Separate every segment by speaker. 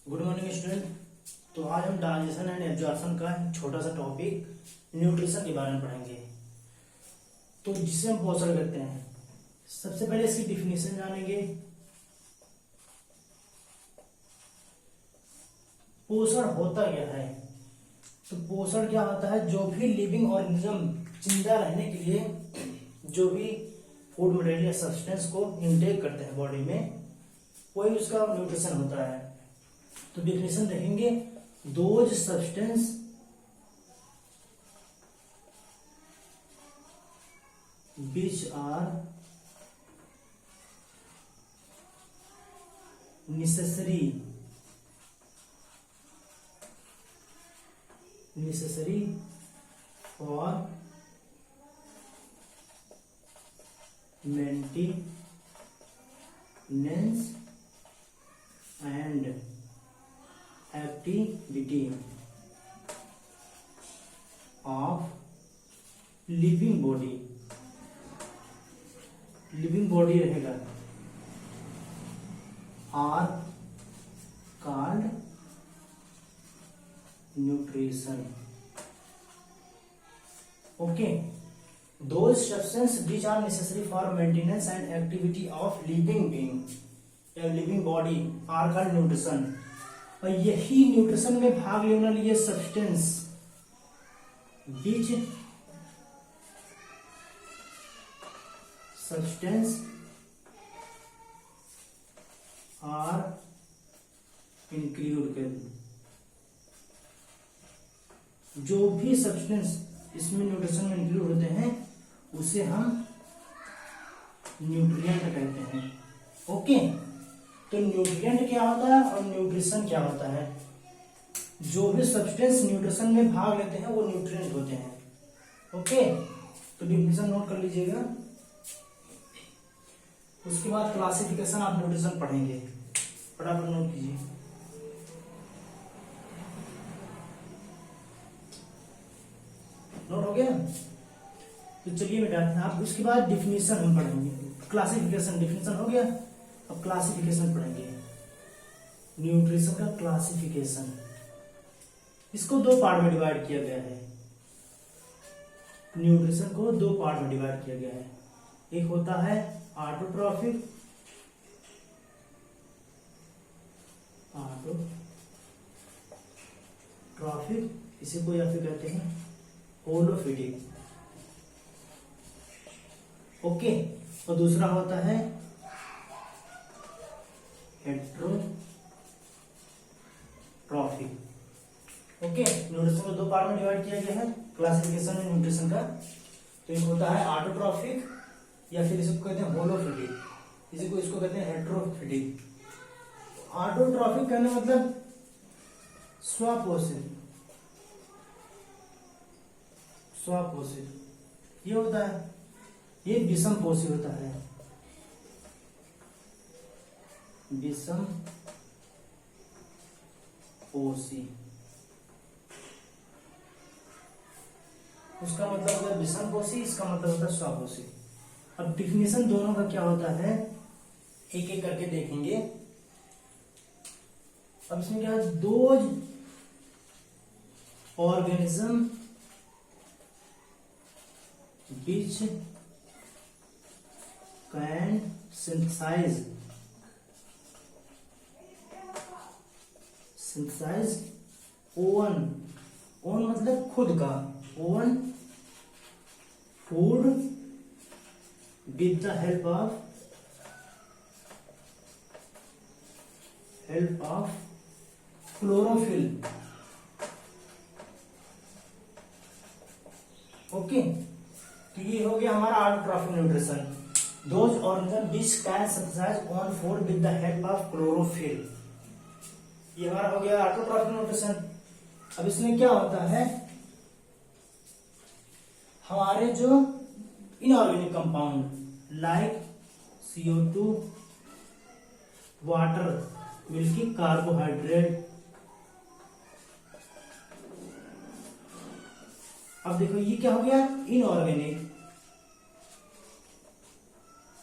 Speaker 1: Good morning student. तो आज हम डाइजेशन एंड एब्जॉर्प्शन का छोटा सा टॉपिक न्यूट्रिशन के बारे में पढ़ेंगे। तो जिसे हम पोषण कहते हैं, सबसे पहले इसकी डिफिनेशन जानेंगे। पोषण होता क्या है? तो पोषण क्या होता है? जो भी लिविंग ऑर्गेनिज्म जिंदा रहने के लिए जो भी फूड मटेरियल या सब्सटेंस को इनटेक करते हैं बॉडी में, वही उसका न्यूट्रिशन होता है। तो डिफिनेशन देखेंगे, those substance which are necessary for maintenance and activity of living body रहेगा, are called nutrition. Okay, those substances which are necessary for maintenance and activity of living being या living body are called nutrition. और यही nutrition में भाग लेने वाली ये substance which substance are included, जो भी सब्सटेंस इसमें न्यूट्रिशन में इंक्लूड होते हैं उसे हम न्यूट्रिएंट कहते हैं। ओके, तो न्यूट्रिएंट क्या होता है और न्यूट्रिशन क्या होता है? जो भी सब्सटेंस न्यूट्रिशन में भाग लेते हैं वो न्यूट्रिएंट होते हैं। ओके, तो डिफिनेशन नोट कर लीजिएगा। उसके बाद क्लासिफिकेशन ऑफ न्यूट्रिशन पढ़ेंगे, फटाफट नोट कीजिए। नोट हो गया? तो चलिए बेटा, आप उसके बाद डिफिनेशन हम पढ़ेंगे। क्लासिफिकेशन, डिफिनेशन हो गया, अब क्लासिफिकेशन पढ़ेंगे। न्यूट्रिशन का क्लासिफिकेशन, इसको दो पार्ट में डिवाइड किया गया है। न्यूट्रिशन को दो पार्ट में डिवाइड किया गया है। एक होता है ऑटोट्रॉफिक, इसी को या फिर कहते हैं होलोफिटिक। ओके, और दूसरा होता है हेट्रोट्रॉफिक। ओके, न्यूट्रिशन को दो पार्ट में डिवाइड किया गया है क्लासिफिकेशन में न्यूट्रिशन का। तो एक होता है ऑटोट्रॉफिक या फिर इसको कहते हैं होलोफिटिक, इसको कहते हैं हेट्रोफिटिक। ऑटोट्रॉफिक कहने मतलब स्वपोषित, ये होता है, ये विषम पोषी होता है, विषम पोषी। उसका मतलब होता है विषम पोषी, इसका मतलब होता है स्वपोषी। अब डिफिनेशन दोनों का क्या होता है एक एक करके देखेंगे। अब इसमें क्या है, those organism which can synthesize own मतलब खुद का, own food with the help of chlorophyll. Okay, तो ये हो गया हमारा autotrophic nutrition. Those organism which can synthesize own food with the help of chlorophyll, ये हमारा हो गया ऑटोट्रॉफिक न्यूट्रिशन। अब इसमें क्या होता है, हमारे जो inorganic compound like CO2, water, milky, carbohydrate. अब देखो ये क्या हो गया, इनऑर्गेनिक।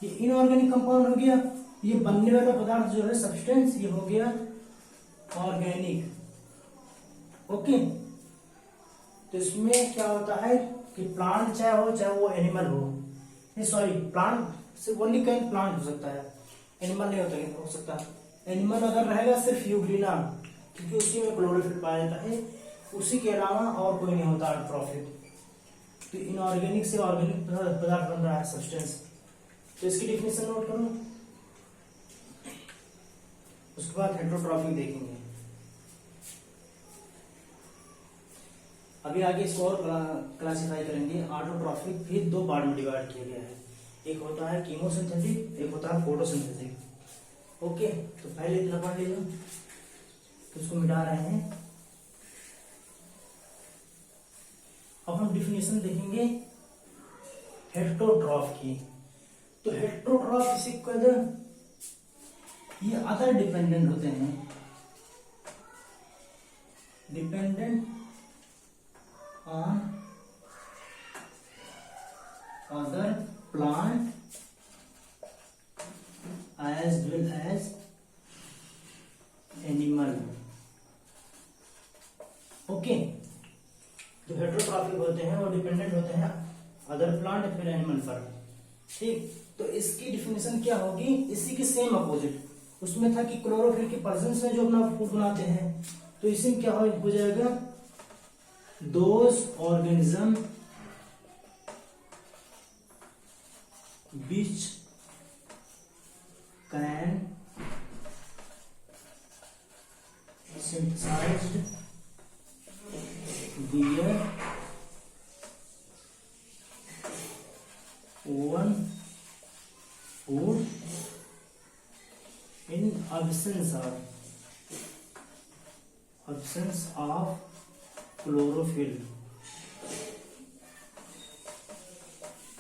Speaker 1: ये इनऑर्गेनिक कंपाउंड हो गया। ये बनने वाला पदार्थ जो है सब्सटेंस, ये हो गया ऑर्गेनिक। ओके, तो इसमें क्या होता है कि प्लांट चाहे वो एनिमल हो, सॉरी प्लांट से ओनली कहीं प्लांट हो सकता है, एनिमल नहीं होता हो सकता। एनिमल अगर रहेगा सिर्फ यूग्लिना, क्योंकि उसी में क्लोरोफिल पाया जाता है, उसी के अलावा और कोई नहीं होता ऑटोट्रॉफिक। तो इनऑर्गेनिक से ऑर्गेनिक पदार्थ बन रहा है सब्सटेंस। तो इसकी डिफिनेशन नोट करो, उसके बाद हेटेरोट्रॉफिक देखेंगे। अभी आगे इसको और क्लासिफाई करेंगे। ऑटोट्रॉफिक फिर दो पार्ट में डिवाइड किया गया है, एक होता है कीमोसिंथेटिक, एक होता है फोटोसिंथेटिक। ओके, तो पहले इतना पढ़ लीजिए, तो इसको मिटा रहे हैं। अब हम डिफिनेशन देखेंगे हेटेरोट्रॉफ की। तो हेटेरोट्रॉफ इसे कहते, ये अदर डिपेंडेंट होते हैं, dependent on other plant as well as animal. Okay, जो हेटेरोट्रॉफिक होते हैं वो डिपेंडेंट होते हैं अदर प्लांट फिर एनिमल पर। ठीक, तो इसकी डिफिनेशन क्या होगी, इसी की सेम अपोजिट। उसमें था कि क्लोरोफिल के प्रेजेंस में जो अपना फूड बनाते हैं, तो इसमें क्या हो जाएगा, those organism which can synthesized their own food in absence of chlorophyll.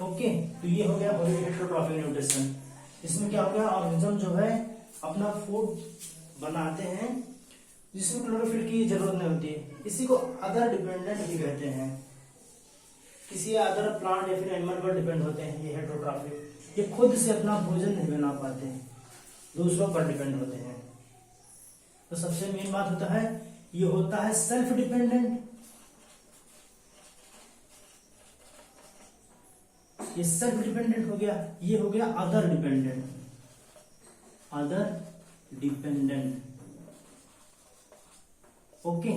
Speaker 1: Okay, तो ये हो गया हेटेरोट्रॉफिक न्यूट्रिशन। इसमें क्या हो गया, ऑर्गेनिज्म जो है अपना फूड बनाते हैं जिसमें क्लोरोफिल की जरूरत नहीं होती है, इसी को अदर डिपेंडेंट भी कहते हैं। किसी अदर प्लांट या फिर एनिमल पर डिपेंड होते हैं ये हेटेरोट्रॉफिक। ये खुद से अपना भोजन नहीं बना पाते हैं, दूसरों पर डिपेंड होते हैं। तो सबसे मेन बात होता है, ये होता है सेल्फ डिपेंडेंट, ये सेल्फ डिपेंडेंट हो गया। ये हो गया other dependent, other dependent. Okay,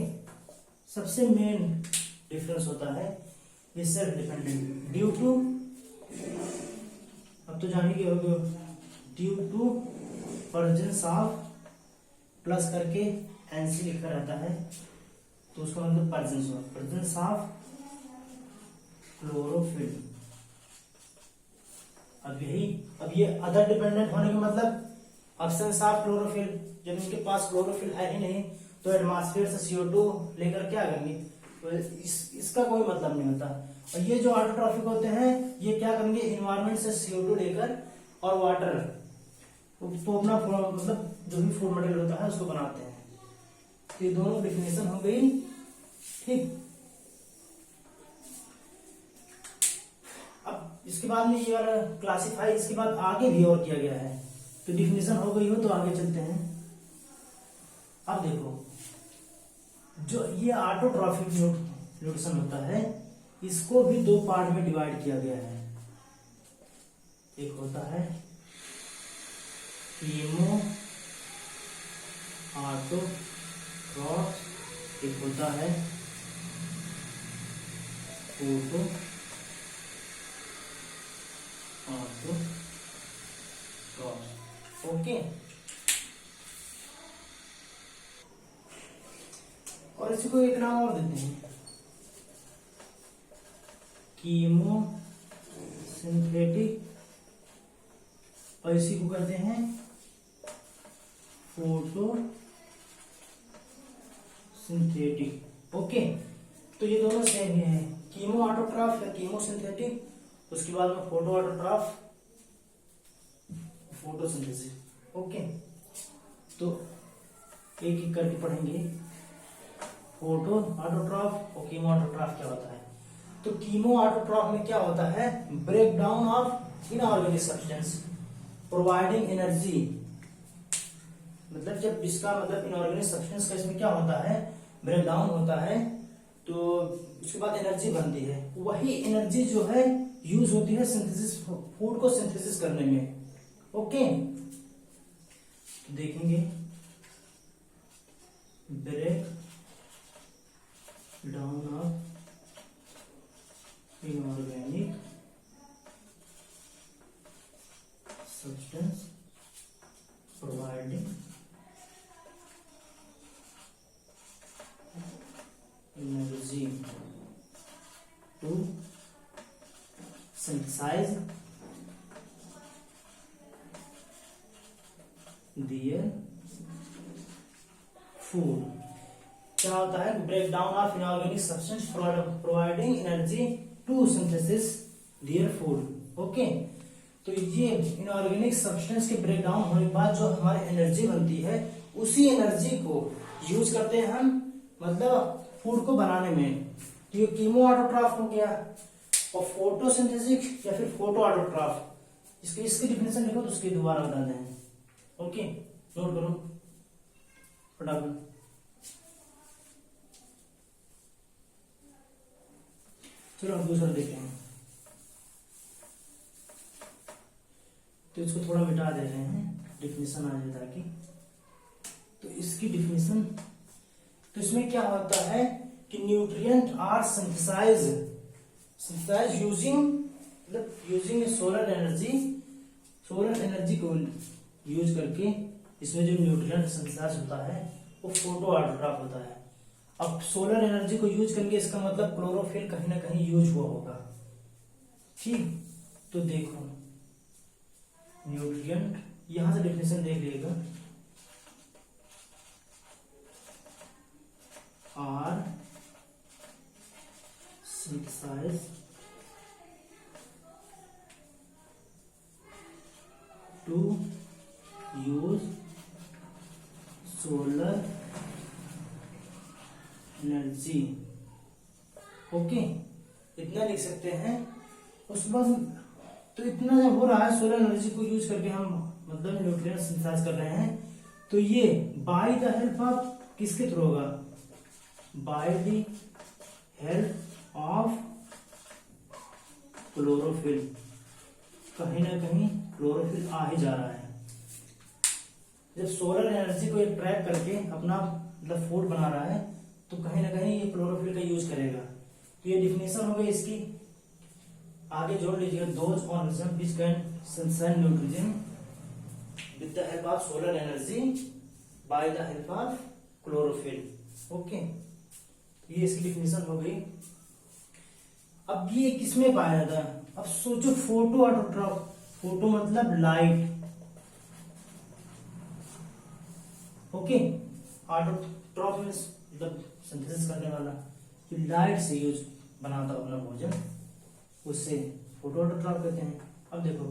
Speaker 1: सबसे मेन डिफरेंस होता है ये सेल्फ डिपेंडेंट ड्यू टू, अब तो जाने के होगे, due to presence of, plus करके एनसी लिखा रहता है, तो उसका मतलब प्रेजेंस ऑफ क्लोरोफिल। अब ये अदर डिपेंडेंट होने का मतलब अब्सेंस ऑफ क्लोरोफिल। जब इनके पास क्लोरोफिल है ही नहीं तो एटमॉस्फेयर से CO2 लेकर क्या करेंगे, तो इसका कोई मतलब नहीं होता। और ये जो ऑटोट्रॉफिक होते हैं ये क्या करेंगे, इन्वायरमेंट से CO2 लेकर और वाटर तो अपना मतलब जो भी फूड मटेरियल होता है उसको बनाते हैं। तो ये दोनों डिफिनेशन हो गई। ठीक, अब इसके बाद में ये वाला क्लासिफाई इसके बाद आगे भी और किया गया है। तो डिफिनेशन हो गई हो तो आगे चलते हैं। अब देखो, जो ये ऑटोट्रॉफिक न्यूट्रिशन होता है इसको भी दो पार्ट में डिवाइड किया गया है। एक होता है कीमो ऑटोट्रॉफ, एक होता है फोटो ऑटोट्रॉफ। ओके, और इसी को एक नाम और देते हैं, कीमो सिंथेटिक, और इसी को कहते हैं फोटो सिंथेटिक। ओके, तो ये दोनों सेम ही है, कीमो ऑटोट्रॉफ या कीमो सिंथेटिक, उसके बाद में फोटो ऑटोट्रॉफ, फोटोसिंथेसिस। ओके, तो एक एक करके पढ़ेंगे, फोटो ऑटोट्रॉफ और कीमो ऑटोट्रॉफ क्या होता है। तो कीमो ऑटोट्रॉफ में क्या होता है, break down of inorganic substance providing energy मतलब जब इसका मतलब इनऑर्गेनिक सब्सटेंस का इसमें क्या होता है, ब्रेक डाउन होता है, तो उसके बाद एनर्जी बनती है, वही एनर्जी जो है यूज होती है सिंथेसिस, फूड को सिंथेसिस करने में। ओके, देखेंगे break down of inorganic substance providing energy to synthesize their food। क्या होता है, break down of inorganic substance providing energy to synthesis their food. Okay, तो ये इनऑर्गेनिक सब्सटेंस के ब्रेक डाउन होने के बाद जो हमारी एनर्जी बनती है, उसी एनर्जी को यूज करते हैं हम मतलब फूड को बनाने में। तो ये कीमो ऑटोट्रॉफ हो गया, और फोटोसिंथेसिस या फिर फोटो ऑटोट्रॉफ, इसकी डिफिनेशन लिखो तो उसकी दोबारा बता दें। ओके, नोट करो फटाफट। चलो हम दूसरा देखते हैं, तो इसको थोड़ा मिटा दे रहे हैं, डिफिनेशन आ जाए ताकि। तो इसकी डिफिनेशन, तो इसमें क्या होता है कि न्यूट्रिएंट आर सिंथेसाइज्ड यूजिंग मतलब यूजिंग सोलर एनर्जी को यूज करके, इसमें जो न्यूट्रिएंट सिंथेसाइज होता है वो फोटो ऑटोट्रॉफ होता है। अब सोलर एनर्जी को यूज करके इसका मतलब क्लोरोफिल कहीं ना कहीं यूज हुआ होगा। ठीक, तो देखो न्यूट्रिएंट, यहां से डेफिनेशन देख लीजिएगा, are synthesize to use solar energy। Okay, इतना लिख सकते हैं। उसके बाद तो इतना जब हो रहा है, सोलर एनर्जी को यूज करके हम मतलब न्यूट्रिएंट सिंथेसाइज कर रहे हैं, तो ये बाय द हेल्प ऑफ किसके थ्रू होगा, bye the help of chlorophyll. कहीं ना कहीं क्लोरोफिल आ ही जा रहा है। जब सोलर एनर्जी को ये ट्रैप करके अपना मतलब फूड बना रहा है, तो कहीं ना कहीं ये क्लोरोफिल का यूज करेगा। तो ये डिफिनेशन हो गई इसकी, आगे जोड़ लीजिएगा, those organism which can synthesize nutrient with the help of solar energy by the help of chlorophyll. Okay, ये इसकी डिफिनेशन हो गई। अब ये किसमें पाया जाता है, अब सोचो फोटो ऑटोट्रॉफ, फोटो मतलब लाइट। ओके, ऑटोट्रॉफ में मतलब सिंथेसिस करने वाला, जो लाइट से यूज बनाता अपना भोजन, उससे फोटो ऑटोट्रॉफ कहते हैं। अब देखो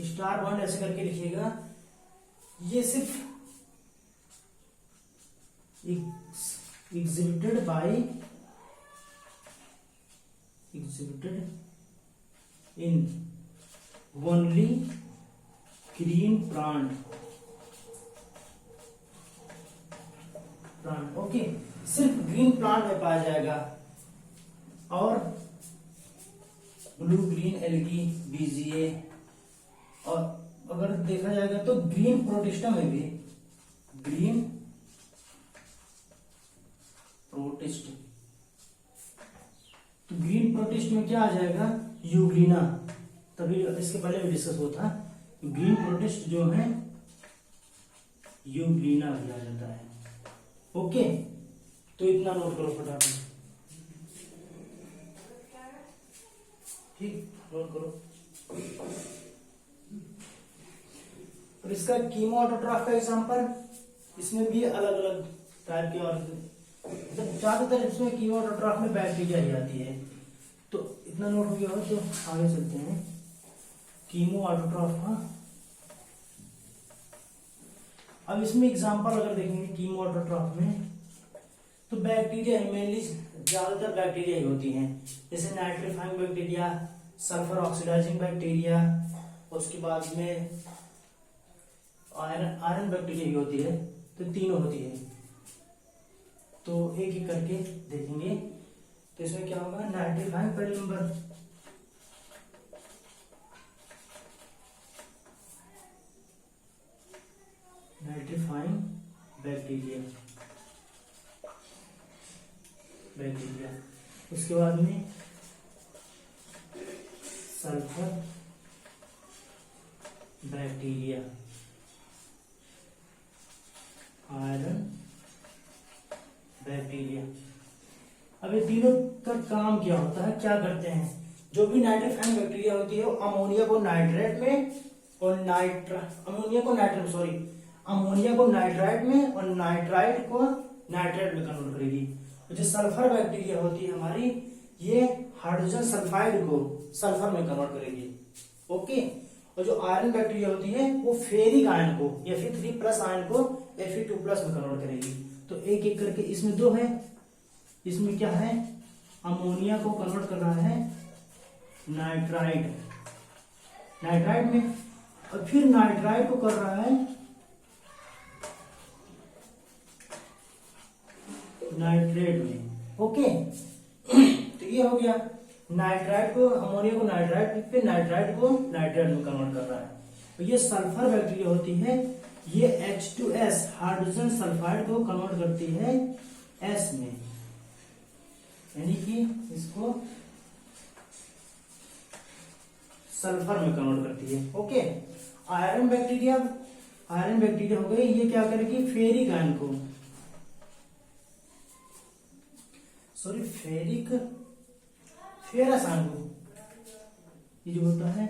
Speaker 1: स्टार बॉन्ड ऐसे करके लिखिएगा, ये सिर्फ exhibited in only green plant। Okay, सिर्फ ग्रीन प्लांट में पाया जाएगा, और ब्लू ग्रीन एल्गी बीजीए, और अगर देखा जाएगा तो ग्रीन प्रोटिस्टा में भी, ग्रीन प्रोटिस्ट, तो ग्रीन प्रोटिस्ट में क्या आ जाएगा, यूग्लिना। तभी इसके पहले भी डिस्कस हुआ था, ग्रीन प्रोटिस्ट जो है यूग्लिना भी आ जाता है। ओके, तो इतना नोट करो फटाफट। ठीक, नोट करो। और इसका कीमो ऑटोट्रॉफ का एग्जांपल, इसमें भी अलग अलग टाइप के, और ज्यादातर इसमें कीमो ऑटोट्रॉफ में बैक्टीरिया ही आती है। तो इतना नोट हो गया हो, तो आगे चलते हैं कीमो ऑटोट्रॉफ का। अब इसमें एग्जांपल अगर देखेंगे कीमो ऑटोट्रॉफ में, तो बैक्टीरिया मेनली ज्यादातर बैक्टीरिया ही होती हैं, जैसे nitrifying bacteria, sulphur oxidising bacteria, उसके बाद में आयरन आयरन बैक्टीरिया ही होती है, तो तीनों होती है। तो एक एक करके देखेंगे। तो इसमें क्या होगा, नाइट्रीफाइंग पहले नंबर, नाइट्रीफाइंग बैक्टीरिया, बैक्टीरिया। उसके बाद में सल्फर बैक्टीरिया, आयरन बैक्टीरिया। अब ये तीनों का काम क्या होता है, क्या करते हैं? जो भी नाइट्रीफाइंग बैक्टीरिया होती है वो अमोनिया को नाइट्रेट में और अमोनिया को नाइट्राइट में और नाइट्राइट को नाइट्रेट में कन्वर्ट करेगी। तो जो सल्फर बैक्टीरिया होती है हमारी, ये हाइड्रोजन सल्फाइड को सल्फर में कन्वर्ट करेगी। ओके। और जो आयरन बैक्टीरिया होती है वो फेरिक आयन को Fe3+ आयन को Fe2+ में कन्वर्ट करेगी। तो एक एक करके, इसमें दो है, इसमें क्या है, अमोनिया को कन्वर्ट कर रहा है नाइट्राइट में, और फिर नाइट्राइट को कर रहा है नाइट्रेट में। ओके। तो ये हो गया, नाइट्राइट को, अमोनिया को नाइट्राइट, फिर नाइट्राइट को नाइट्रेट में कन्वर्ट कर रहा है। तो ये सल्फर बैक्टीरिया होती है, ये H2S हाइड्रोजन सल्फाइड को कन्वर्ट करती है S में, यानी कि इसको सल्फर में कन्वर्ट करती है। ओके। आयरन बैक्टीरिया हो गई, ये क्या करेगी, फेरिक आयन को, फेरस आयन को, ये जो होता है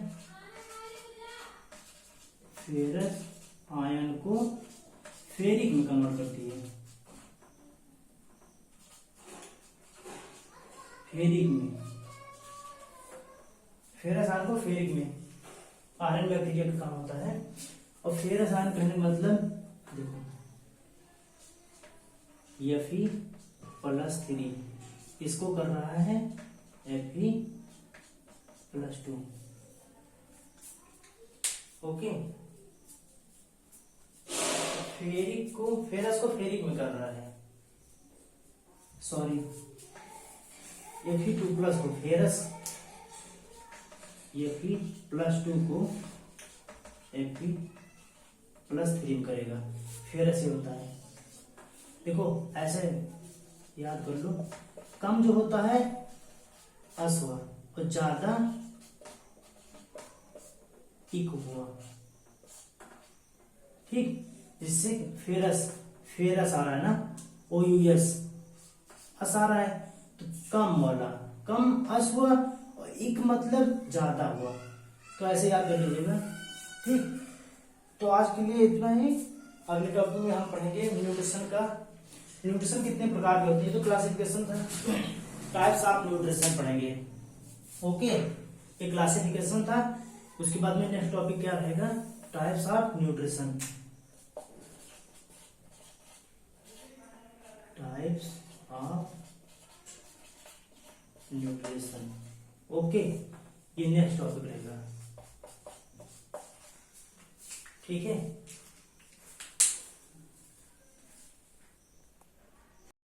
Speaker 1: फेरस आयन को फेरिक में कन्वर्ट करती है, फेरिक में, फेरस आयन को फेरिक में आयरन बैक्टीरिया का काम होता है। और फेरस आयन कहने का मतलब देखो, Fe+3 इसको कर रहा है Fe+2। ओके। फेरस को फेरिक में कर रहा है, सॉरी, Fe2+ को फेरस, Fe+2 को Fe+3 करेगा, फेरस ही होता है। देखो ऐसे याद कर लो, कम जो होता है अस्व और ज्यादा इक हुआ, ठीक। जिससे फेरस आ रहा है ना, OUS अस आ रहा है, तो कम वाला, कम अस हुआ, और इक मतलब ज्यादा हुआ। तो ऐसे याद कर लीजिएगा, ठीक। तो आज के लिए इतना ही। अगले टॉपिक में हम पढ़ेंगे न्यूट्रिशन का। न्यूट्रिशन कितने प्रकार के होते हैं, तो क्लासिफिकेशन था, टाइप्स ऑफ न्यूट्रिशन पढ़ेंगे। ओके, ये क्लासिफिकेशन था। उसके बाद में नेक्स्ट टॉपिक क्या रहेगा, types of nutrition, types of nutrition. Okay, ये नेक्स्ट टॉपिक रहेगा, ठीक है।